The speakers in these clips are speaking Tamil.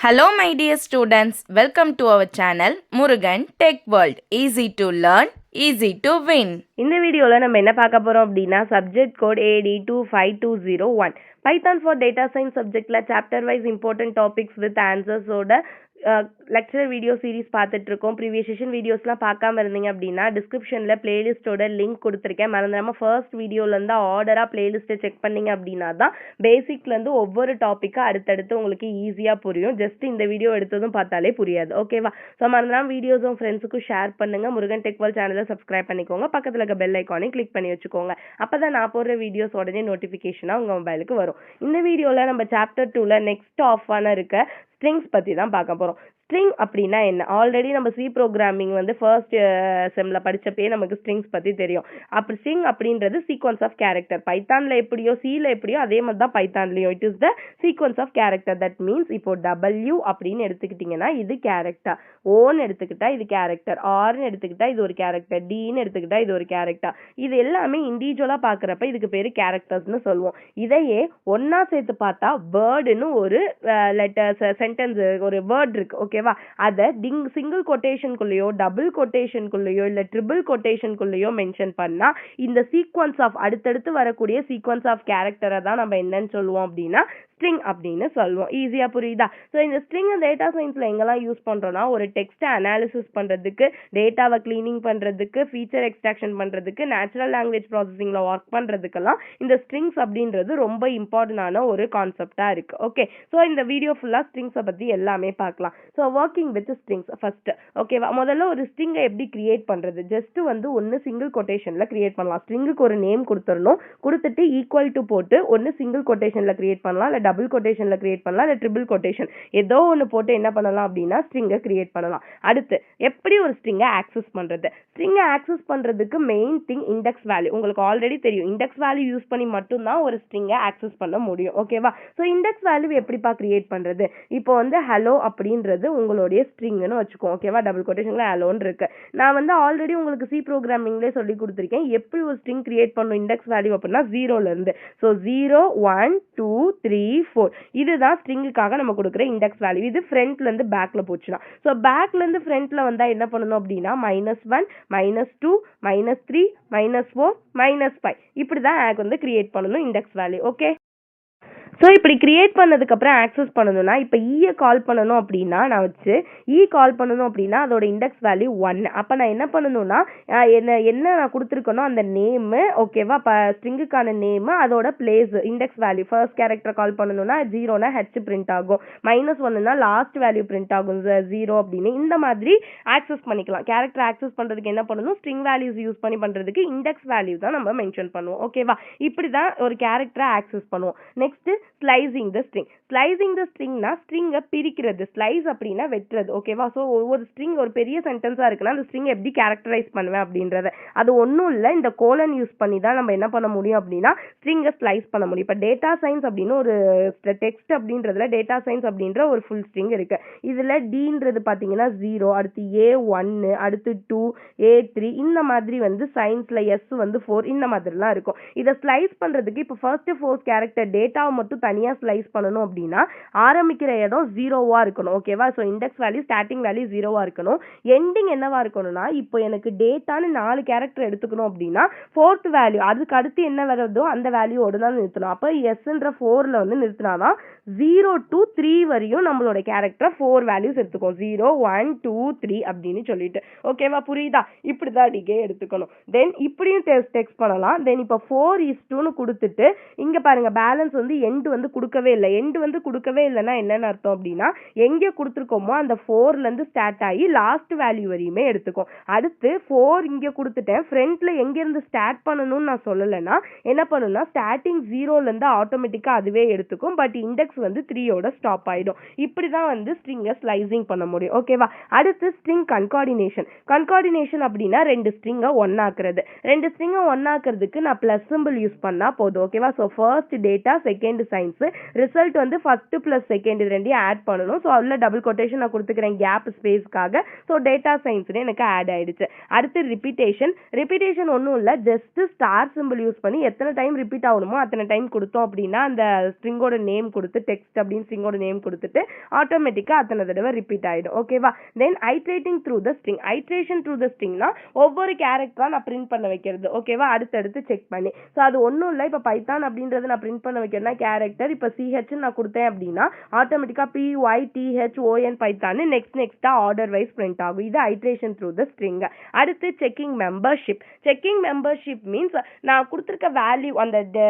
Hello my dear students, welcome to our channel Murugan Tech World. Easy to learn, easy to win. இந்த வீடியோவில் நம்ம என்ன பார்க்க போகிறோம் அப்படின்னா subject code AD25201 Python for data science சப்ஜெக்டில் chapter wise important topics with ஆன்சர்ஸோட லெக்சர் வீடியோ சீரிஸ் பார்த்துட்டு இருக்கோம். ப்ரீவியஸ் செஷன் வீடியோஸ்லாம் பார்க்காம இருந்தீங்க அப்படின்னா டிஸ்கிரிப்ஷனில் பிளேலிஸ்ட்டோட லிங்க் கொடுத்துருக்கேன். மறந்துடாமல் ஃபர்ஸ்ட் வீடியோலேருந்து ஆர்டராக பிளேலிஸ்ட்டை செக் பண்ணிங்க அப்படின்னா தான் பேசிக்லேருந்து ஒவ்வொரு டாப்பிக்காக அடுத்தடுத்து உங்களுக்கு ஈஸியாக புரியும். ஜஸ்ட் இந்த வீடியோ எடுத்ததும் பார்த்தாலே புரியாது. ஓகேவா? ஸோ மறந்துடாமல் வீடியோஸும் ஃப்ரெண்ட்ஸுக்கும் ஷேர் பண்ணுங்கள். முருகன் டெக் வேர்ல்ட் சேனலை சப்ஸ்கிரைப் பண்ணிக்கோங்க. பக்கத்தில் இருக்க பெல் ஐக்கானையும் கிளிக் பண்ணி வச்சுக்கோங்க. அப்போ தான் நான் போடுற வீடியோஸ் உடனே நோட்டிஃபிகேஷனாக உங்கள் மொபைலுக்கு வரும். இந்த வீடியோவில் நம்ம சாப்டர் 2ல் நெக்ஸ்ட் ஆஃபான இருக்க ஸ்ட்ரிங்ஸ் பற்றி தான் பார்க்க போகிறோம். ஸ்ட்ரிங் அப்படின்னா என்ன? ஆல்ரெடி நம்ம சி ப்ரோக்ராமிங் ஃபர்ஸ்ட் செம்மில் படித்தப்பே நமக்கு ஸ்ட்ரிங்ஸ் பற்றி தெரியும். அப்படி ஸ்ட்ரிங் அப்படின்றது சீக்வன்ஸ் ஆஃப் கேரக்டர். பைத்தானில் எப்படியோ சியில் எப்படியோ அதே மாதிரி தான் பைத்தான்லையும். It is the sequence of character. That means இப்போ W அப்படின்னு எடுத்துக்கிட்டிங்கன்னா இது கேரக்டர், ஓன்னு எடுத்துக்கிட்டா இது கேரக்டர், ஆர்னு எடுத்துக்கிட்டா இது ஒரு கேரக்டர், டின்னு எடுத்துக்கிட்டா இது ஒரு கேரக்டர். இது எல்லாமே இண்டிவிஜுவலாக பார்க்குறப்ப இதுக்கு பேர் கேரக்டர்ஸ்னு சொல்லுவோம். இதையே ஒன்றா சேர்த்து பார்த்தா வேர்டுன்னு ஒரு லெட்டர்ஸ் சென்டென்ஸ் ஒரு வேர்ட் இருக்கு. ஓகேவா? அதை சிங்கிள் கொட்டேஷனுக்குள்ளேயோ டபுள் கொட்டேஷனுக்குள்ளேயோ இல்லை ட்ரிபிள் கொட்டேஷனுக்குள்ளேயோ மென்ஷன் பண்ணா இந்த சீக்வன்ஸ் ஆஃப் அடுத்தடுத்து வரக்கூடிய சீக்வன்ஸ் ஆஃப் கேரக்டரை தான் நம்ம என்னன்னு சொல்லுவோம் அப்படின்னா ஸ்ட்ரிங் அப்படின்னு சொல்லுவோம். ஈஸியா புரியுதா? ஸோ இந்த ஸ்ட்ரிங் டேட்டா சயின்ஸ்ல எங்கெல்லாம் யூஸ் பண்றோம்னா ஒரு டெக்ஸ்ட்டை அனாலிசிஸ் பண்றதுக்கு, டேட்டாவை கிளீனிங் பண்றதுக்கு, ஃபீச்சர் எக்ஸ்ட்ராக்ஷன் பண்றதுக்கு, நேச்சுரல் லாங்குவேஜ் ப்ராசஸிங்ல ஒர்க் பண்றதுக்கெல்லாம் இந்த ஸ்ட்ரிங்ஸ் அப்படின்றது ரொம்ப இம்பார்ட்டன்டான ஒரு கான்செப்டா இருக்கு. ஓகே, ஸோ இந்த வீடியோ ஃபுல்லா ஸ்ட்ரிங்ஸை பத்தி எல்லாமே பார்க்கலாம். So working with strings first. ஓகேவா? முதல்ல ஒரு ஸ்ட்ரிங்கை எப்படி கிரியேட் பண்றது? ஜஸ்ட் ஒன்னு சிங்கிள் கொட்டேஷன்ல கிரியேட் பண்ணலாம். ஸ்ட்ரிங்குக்கு ஒரு நேம் கொடுத்துடணும். கொடுத்துட்டு ஈக்குவல் டு போட்டு ஒன்னு சிங்கிள் கொட்டேஷன்ல கிரியேட் பண்ணலாம், இல்லை டபுள் கொட்டேஷன்ல கிரியேட் பண்ணலாம், இல்லை ட்ரிபிள் கொட்டேஷன் ஏதோ ஒன்று போட்டு என்ன பண்ணலாம் அப்படின்னா ஸ்ட்ரிங்கை கிரியேட் பண்ணலாம். அடுத்து எப்படி ஒரு ஸ்ட்ரிங்கை ஆக்சஸ் பண்றது? ஸ்ட்ரிங்கை ஆக்சஸ் பண்றதுக்கு மெயின் திங் இண்டெக்ஸ் வேல்யூ. உங்களுக்கு ஆல்ரெடி தெரியும், இண்டெக்ஸ் வேல்யூ யூஸ் பண்ணி மட்டும்தான் ஒரு ஸ்ட்ரிங்கை ஆக்சஸ் பண்ண முடியும். ஓகேவா? ஸோ இண்டெக்ஸ் வேல்யூ எப்படிப்பா கிரியேட் பண்றது? இப்போ ஹலோ அப்படின்றது உங்களுடைய ஸ்ட்ரிங்னு வச்சுக்கோ. ஓகேவா? டபுள் கொட்டேஷன்ல ஹலோன்னு இருக்கு. நான் ஆல்ரெடி உங்களுக்கு சி ப்ரோக்ராமிங்லேயே சொல்லி கொடுத்துருக்கேன் எப்படி ஒரு ஸ்ட்ரிங் கிரியேட் பண்ணும் இண்டெக்ஸ் வேல்யூ அப்படின்னா 0ல இருந்து. ஸோ 0 1 2 3 4 இதுதான் ஸ்ட்ரிங்குக்காக நம்ம கொடுக்குற இண்டெக்ஸ் வேல்யூ. இது ஃப்ரண்ட்ல இருந்து பேக்ல போச்சுன்னா, ஸோ பேக்ல இருந்து ஃப்ரண்ட்ல வந்தா என்ன பண்ணணும் அப்படின்னா -1 -2 -3 -4 -5 இப்படிதான் கிரியேட் பண்ணணும் இண்டெக்ஸ் வேல்யூ. ஓகே, ஸோ இப்படி கிரியேட் பண்ணதுக்கப்புறம் ஆக்சஸ் பண்ணணும்னா இப்போ ஈயை கால் பண்ணணும் அப்படின்னா நான் கால் பண்ணணும் அப்படின்னா அதோட இண்டெக்ஸ் வேல்யூ 1. அப்போ நான் என்ன பண்ணணும்னா என்ன நான் கொடுத்துருக்கணும் அந்த நேமு. ஓகேவா? இப்போ ஸ்ட்ரிங்குக்கான நேமு, அதோட place, index value. First character call பண்ணணும்னா 0னா ஹெச் பிரிண்ட் ஆகும், -1னா லாஸ்ட் வேல்யூ பிரிண்ட் ஆகும் 0 அப்படின்னு. இந்த மாதிரி ஆக்சஸ் பண்ணிக்கலாம். கேரக்டர் ஆக்சஸ் பண்ணுறதுக்கு என்ன பண்ணணும்? ஸ்ட்ரிங் வேல்யூஸ் யூஸ் பண்ணி பண்ணுறதுக்கு இண்டெக்ஸ் வேல்யூ தான் நம்ம மென்ஷன் பண்ணுவோம். ஓகேவா? இப்படி தான் ஒரு கேரக்டரை ஆக்சஸ் பண்ணுவோம். Next slicing the string. Slicing the ஸ்ட்ரிங்னா ஸ்ட்ரிங்கை பிரிக்கிறது. ஸ்லைஸ் அப்படின்னா வெட்டுறது. ஓகேவா? ஸோ ஒவ்வொரு ஸ்ட்ரிங் ஒரு பெரிய சென்டென்ஸாக இருக்குன்னா அந்த ஸ்ட்ரிங் எப்படி கேரக்டரைஸ் பண்ணுவேன் அப்படின்றத அது ஒன்றும் இல்லை, இந்த கோலன் யூஸ் பண்ணி தான் நம்ம என்ன பண்ண முடியும் அப்படின்னா ஸ்ட்ரிங்கை ஸ்லைஸ் பண்ண முடியும். இப்போ டேட்டா சயின்ஸ் அப்படின்னு ஒரு டெக்ஸ்ட் அப்படின்றதுல டேட்டா சயின்ஸ் அப்படின்ற ஒரு ஃபுல் ஸ்ட்ரிங் இருக்கு. இதில் டின்றது பார்த்தீங்கன்னா 0, அடுத்து A1, அடுத்து 2, A3 இந்த மாதிரி சயின்ஸ்ல S 4 இந்த மாதிரிலாம் இருக்கும். இதை ஸ்லைஸ் பண்ணுறதுக்கு இப்போ ஃபர்ஸ்ட் 4 கேரக்டர் டேட்டாவை மட்டும் தனியா ஸ்லைஸ் பண்ணணும் அப்படின்னா ஆரம்பிக்கிற இடம் 0வா இருக்கணும். ஓகேவா? So index value starting value 0வா இருக்கணும். எண்டிங் என்னவா இருக்கணும்னா இப்போ எனக்கு டேட்டான்னு 4 கேரக்டர் எடுத்துக்கணும் அப்படின்னா 4th வேல்யூ அதுக்கு அடுத்து என்ன வருதோ அந்த வேல்யூவோடு தான் நிறுத்தணும். அப்போ எஸ்ன்ற 4ல நிறுத்தினாதான் 0 to 3 வரையும் நம்மளோட கேரக்டர் 4 வேல்யூஸ் எடுத்துக்கும். 0 1 2 3 அப்படின்னு சொல்லிட்டு. ஓகேவா? புரியுதா? இப்படிதான் நீங்க எடுத்துக்கணும். தென் இப்படியும் டெக்ஸ்ட் பண்ணலாம். தென் இப்போ 4:2ன்னு கொடுத்துட்டு இங்க பாருங்க பேலன்ஸ் எண்ட் கொடுக்கவே இல்லை. எண்ட் கொடுக்கவே இல்லைன்னா என்னன்னு அர்த்தம் அப்படின்னா எங்கே கொடுத்துருக்கோமோ அந்த 4ல இருந்து ஸ்டார்ட் ஆகி லாஸ்ட் வேல்யூ வரையுமே எடுத்துக்கும். அடுத்து 4 இங்கே கொடுத்துட்டேன். ஃப்ரண்ட்ல எங்க இருந்து ஸ்டார்ட் பண்ணணும்னு நான் சொல்லலைன்னா என்ன பண்ணுன்னா ஸ்டார்டிங் 0ல இருந்து ஆட்டோமேட்டிக்கா அதுவே எடுத்துக்கும். பட் இண்டெக்ஸ் 3யோட ஸ்டாப் ஆயிடும். இப்படிதான் ஸ்ட்ரிங்கை ஸ்லைசிங் பண்ண முடியும். ஓகேவா? அடுத்து ஸ்ட்ரிங் கன்கார்டினேஷன். கன்கார்டினேஷன் அப்படின்னா 2 ஸ்ட்ரிங்கை ஒன்னாக்குறது. 2 ஸ்ட்ரிங்கை ஒன்னாக்குறதுக்கு நான் பிளஸ் சிம்பிள் யூஸ் பண்ணா போதும். ஓகேவா? So first data, second science, result first plus second இது ரெண்டையும் ஆட் பண்ணணும். ஸோ அதில் டபுள் கொட்டேஷன் நான் கொடுத்துக்கிறேன் கேப் ஸ்பேஸ்க்காக. ஸோ டேட்டா சயின்ஸ்னு எனக்கு ஆட் ஆயிடுச்சு. அடுத்து ரிப்பீட்டேஷன். ரிப்பீட்டேஷன் ஒன்றும் இல்லை, ஜஸ்ட் ஸ்டார் சிம்பிள் யூஸ் பண்ணி எத்தனை டைம் ரிப்பீட் ஆகணுமோ அத்தனை டைம் கொடுத்தோம் அப்படின்னா அந்த ஸ்ட்ரிங்கோட நேம் கொடுத்துட்டு டெக்ஸ்ட் அப்படின்னு ஸ்ட்ரிங்கோட நேம் கொடுத்துட்டு ஆட்டோமேட்டிக்காக அத்தனை தடவை ரிப்பீட் ஆகிடும். ஓகேவா? Then iterating through the string. Iteration through the ஸ்ட்ரிங்னா ஒவ்வொரு கேரக்டராக நான் பிரிண்ட் பண்ண வைக்கிறது. ஓகேவா? அடுத்தடுத்து செக் பண்ணி. ஸோ அது ஒன்றும் இல்லை. இப்போ பைத்தான் அப்படின்றத நான் பிரிண்ட் பண்ண வைக்கிறேன்னா கேரக்டர் இப்போ சிஹெச்னு நான் கொடுத்தேன் அப்படின்னா ஆட்டோமேட்டிக்காக PYTHON பைத்தான் நெக்ஸ்ட்டாக ஆர்டர் வைஸ் பிரிண்ட் ஆகும். இது ஐட்ரேஷன் த்ரூ த ஸ்ட்ரிங். அடுத்து checking membership. Checking membership means நான் கொடுத்துருக்க வேல்யூ அந்த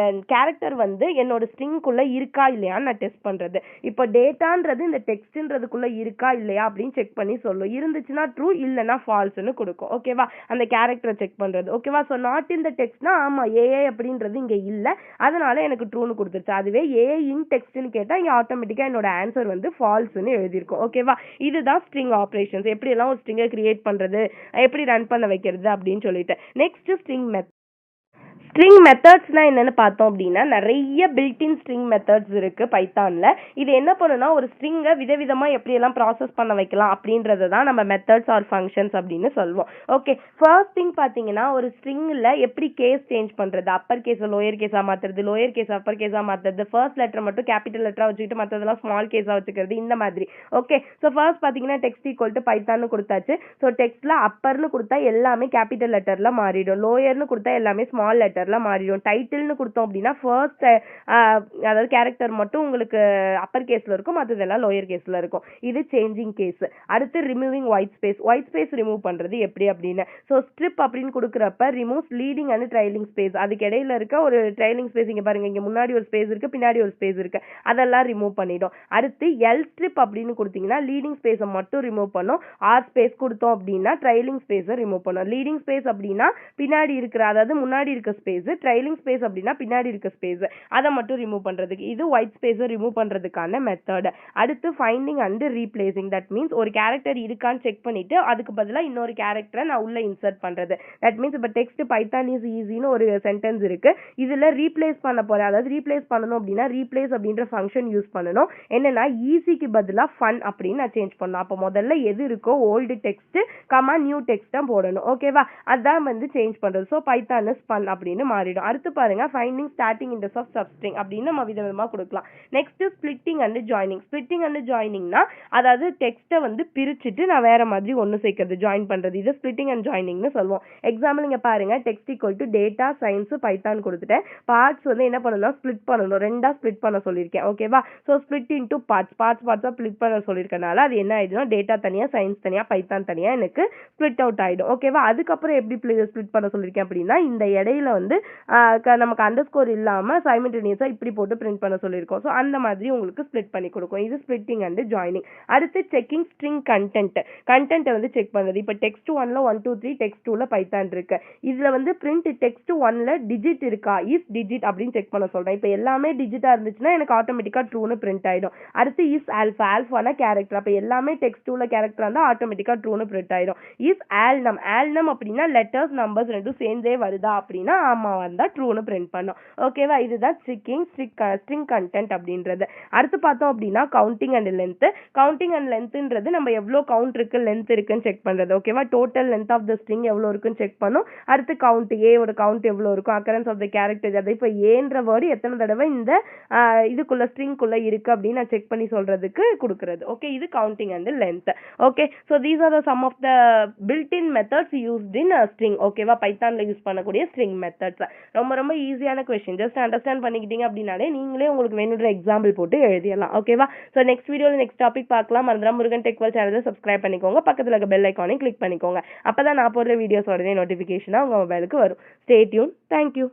கேரக்டர் வந்து என்னோட ஸ்ட்ரிங்குள்ள இருக்கா இல்லையான்னு நான் டெஸ்ட் பண்றது. இப்போ டேட்டான்றது இந்த டெக்ஸ்ட்ன்றதுக்குள்ள இருக்கா இல்லையா அப்படின்னு செக் பண்ணி சொல்லும். இருந்துச்சுன்னா ட்ரூ, இல்லைன்னா ஃபால்ஸ்னு கொடுக்கும். ஓகேவா? அந்த கேரக்டரை செக் பண்றது. ஓகேவா? ஸோ நாட் இன் த டெக்ஸ்ட்னா ஆமா ஏஏ அப்படின்றது இங்க இல்லை, அதனால எனக்கு ட்ரூன்னு கொடுத்துருச்சு. அதுவே ஏஏ இன் டெக்ஸ்ட்னு கேட்டா இங்க ஆட்டோமேட்டிக்கா என்னோட ஆன்சர் வந்து ஃபால்ஸ்னு எழுதியிருக்கும். ஓகேவா? இதுதான் ஸ்ட்ரிங் ஆப்ரேஷன்ஸ். எப்படி எல்லாம் ஒரு ஸ்ட்ரிங்கை கிரியேட் பண்றது, எப்படி ரன் பண்ண வைக்கிறது அப்படின்னு சொல்லிட்டு. Next string method. ஸ்ட்ரிங் மெத்தட்ஸ்னா என்னன்னு பார்த்தோம் அப்படின்னா நிறைய பில்டின் ஸ்ட்ரிங் மெத்தட்ஸ் இருக்கு பைத்தான்ல. இது என்ன பண்ணுன்னா ஒரு ஸ்ட்ரிங்கை விதவிதமா எப்படியெல்லாம் ப்ராசஸ் பண்ண வைக்கலாம் அப்படின்றது தான் நம்ம மெத்தட்ஸ் ஆர் ஃபங்க்ஷன்ஸ் அப்படின்னு சொல்லுவோம். ஓகே, ஃபர்ஸ்ட் திங் பார்த்தீங்கன்னா ஒரு ஸ்ட்ரிங்கில் எப்படி கேஸ் சேஞ்ச் பண்ணுறது, அப்பர் கேஸை லோயர் கேஸாக மாற்றுறது, லோயர் கேஸ் அப்பர் கேஸாக மாற்றுறது, ஃபர்ஸ்ட் லெட்டர் மட்டும் கேபிட்டல் லெட்டராக வச்சுக்கிட்டு மற்றதெல்லாம் ஸ்மால் கேஸாக வச்சுக்கிறது, இந்த மாதிரி. ஓகே, ஸோ ஃபர்ஸ்ட் பார்த்தீங்கன்னா டெக்ஸ்ட் ஈக்குவல் டு பைத்தான்னு கொடுத்தாச்சு. ஸோ டெக்ஸ்ட்டில் அப்பர்னு கொடுத்தா எல்லாமே கேபிட்டல் லெட்டரில் மாறிடும், லோயர்னு கொடுத்தா எல்லாமே ஸ்மால் லெட்டர் மாறிடும். டைட்டில்னு கொடுத்தோம் அப்படின்னா ஃபர்ஸ்ட் அதாவது கேரக்டர் மட்டும் உங்களுக்கு அப்பர் கேஸ்ல இருக்கும், மற்றதெல்லாம் லோயர் கேஸ்ல இருக்கும். இது சேஞ்சிங் கேஸ். அடுத்து removing white space. White space remove பண்றது எப்படி அப்படின்னு. ஸோ ஸ்ட்ரிப் அப்படின்னு கொடுக்குறப்ப removes leading and trailing space. அதுக்கு இடையில இருக்க ஒரு ட்ரைலிங் ஸ்பேஸ் இங்க பாருங்க, இங்க முன்னாடி ஒரு ஸ்பேஸ் இருக்கு, பின்னாடி ஒரு ஸ்பேஸ் இருக்கு, அதெல்லாம் ரிமூவ் பண்ணிடும். அடுத்து எல் ஸ்ட்ரிப் அப்படின்னு கொடுத்தீங்கன்னா லீடிங் ஸ்பேஸை மட்டும் ரிமூவ் பண்ணும். ஆர் ஸ்பேஸ் கொடுத்தோம் அப்படின்னா ட்ரைலிங் ஸ்பேஸை ரிமூவ் பண்ணும். லீடிங் ஸ்பேஸ் அப்படின்னா பின்னாடி இருக்கிற அதாவது முன்னாடி இருக்க ஸ்பேஸ், ட்ரைலிங் ஸ்பேஸ் அப்படின்னா பின்னாடி இருக்க ஸ்பேஸ், அதை மட்டும் ரிமூவ் பண்றதுக்கு. இது ஒயிட் ஸ்பேஸை ரிமூவ் பண்றதுக்கான மெத்தட். அடுத்து finding and replacing. That means ஒரு கேரக்டர் இருக்கான்னு செக் பண்ணிட்டு அதுக்கு பதிலாக இன்னொரு கேரக்டரை நான் உள்ள இன்சர்ட் பண்றது. தட் மீன்ஸ் இப்போ டெக்ஸ்ட் பைத்தான் இஸ் ஈஸின்னு ஒரு சென்டென்ஸ் இருக்கு, இதுல ரீப்ளேஸ் பண்ண போறேன். அதாவது ரீப்ளேஸ் பண்ணணும் அப்படின்னா ரீப்ளேஸ் அப்படின்ற ஃபங்க்ஷன் யூஸ் பண்ணணும். என்னன்னா ஈஸிக்கு பதிலாக ஃபன் அப்படின்னு நான் சேஞ்ச் பண்ணணும். அப்போ முதல்ல எது இருக்கோ old text comma new text தான் போடணும். ஓகேவா? அதான் வந்து சேஞ்ச் பண்றது. ஸோ பைத்தான் இஸ் ஃபன் அப்படின்னு மாறிடும். அடுத்து பாருங்க finding starting index of substring அப்படின்னு நம்ம விதவிதமா கொடுக்கலாம். Next splitting and joining. Splitting and ஜாயினிங்னா அதாவது டெக்ஸ்ட்டை வந்து பிரிச்சுட்டு நான் வேற மாதிரி ஒன்று சேர்க்கறது, ஜாயின் பண்றது. இது ஸ்பிளிட்டிங் அண்ட் ஜாயினிங்னு சொல்லுவோம். எக்ஸாம்பிள் இங்க பாருங்க, text equal to data science Python கொடுத்துட்டேன். பார்ட்ஸ் வந்து என்ன பண்ணணும், ஸ்பிளிட் பண்ணணும், ரெண்டா ஸ்பிளிட் பண்ண சொல்லியிருக்கேன். ஓகேவா? ஸோ ஸ்பிளிட் இன்டு பார்ட்ஸா ஸ்பிளிட் பண்ண சொல்லியிருக்கனால அது என்ன ஆயிடுச்சுன்னா டேட்டா தனியா, சயின்ஸ் தனியா, பைத்தான் தனியா எனக்கு ஸ்பிளிட் அவுட் ஆயிடும். ஓகேவா? அதுக்கப்புறம் எப்படி ஸ்பிளிட் பண்ண சொல்லியிருக்கேன் அப்படின்னா இந்த இடையில வந்து நமக்கு அண்டர்ஸ்கோர் இல்லாம சைமல்டேனியஸா இப்படி போட்டு பிரிண்ட் பண்ண சொல்லியிருக்கோம். ஸோ அந்த மாதிரி உங்களுக்கு ஸ்பிளிட் பண்ணி கொடுக்கும். இது ஸ்பிளிட்டிங் அண்ட் ஜாயினிங். அடுத்து செக்கிங் ஸ்ட்ரிங் கண்டென்ட்டை வந்து செக் பண்ணுறது. இப்போ டெக்ஸ்ட் 1ல 1 2 3, டெக்ஸ்ட் 2ல பைத்தான் இருக்கு. இதுல வந்து பிரிண்ட் டெக்ஸ்ட் 1ல டிஜிட் இருக்கா, இஸ் டிஜிட் அப்படின்னு செக் பண்ண சொல்றேன். இப்போ எல்லாமே டிஜிட்டா இருந்துச்சுன்னா எனக்கு ஆட்டோமேட்டிக்கா ட்ரூன்னு பிரிண்ட் ஆயிடும். அடுத்து இஸ் ஆல்ஃபானா கேரக்டர். அப்போ எல்லாமே டெக்ஸ்ட் 2ல கேரக்டர் இருந்தா ஆட்டோமேட்டிக்கா ட்ரூன்னு பிரிண்ட் ஆயிடும். இஸ் ஆல்னம் அப்படின்னா லெட்டர்ஸ் நம்பர்ஸ் ரெண்டும் சேர்ந்தே வருதா அப்படின்னா ஆமா வந்தா ட்ரூன்னு பிரிண்ட் பண்ணும். ஓகேவா? இதுதான் ஸ்ட்ரிங் கண்டென்ட் அப்படின்றது. அடுத்து பார்த்தோம் அப்படின்னா கவுண்டிங் அண்ட் லென்த்ன்றது நம்ம எவ்வளோ கவுண்ட் இருக்கு லென்த் இருக்குன்னு செக் பண்றது. ஓகேவா? Total length of the string எவ்வளோ இருக்குன்னு செக் பண்ணும். அடுத்து கவுண்ட், ஏவோட கவுண்ட் எவ்வளோ இருக்கும், அக்கரன்ஸ் ஆஃப் த கேரக்டர், அதை இப்போ ஏன்ற வேர்டு எத்தனை தடவை இந்த இதுக்குள்ள ஸ்ட்ரிங்குள்ள இருக்கு அப்படின்னு நான் செக் பண்ணி சொல்றதுக்கு கொடுக்குறது. ஓகே, இது counting and length. Okay, so these are the some of the built-in methods used in string. ஓகேவா? பைத்தான்ல யூஸ் பண்ணக்கூடிய ஸ்ட்ரிங் மெத்தட்ஸ் ரொம்ப ரொம்ப ஈஸியான கொஸ்டின். ஜஸ்ட் அண்டர்ஸ்டாண்ட் பண்ணிக்கிட்டீங்க அப்படின்னாலே நீங்களே உங்களுக்கு வேணுன்ற எக்ஸாம்பிள் போட்டு எழுதிடலாம். ஓகேவா? ஸோ நெக்ஸ்ட் வீடியோவில் நெக்ஸ்ட் டாபிக் பார்க்கலாம். மறந்துடாம முருகன் டெக் வேர்ல்ட் சேனலை சப்ஸ்கிரைப் பண்ணிக்கோங்க. பக்கத்தில் இருக்க பெல் ஐக்கானையும் கிளிக் பண்ணிக்கோங்க. அப்பதான் நான் போடுற வீடியோஸ் உடனே நோட்டிஃபிகேஷனாக உங்கள் மொபைலுக்கு வரும். Stay tune. தேங்க்யூ.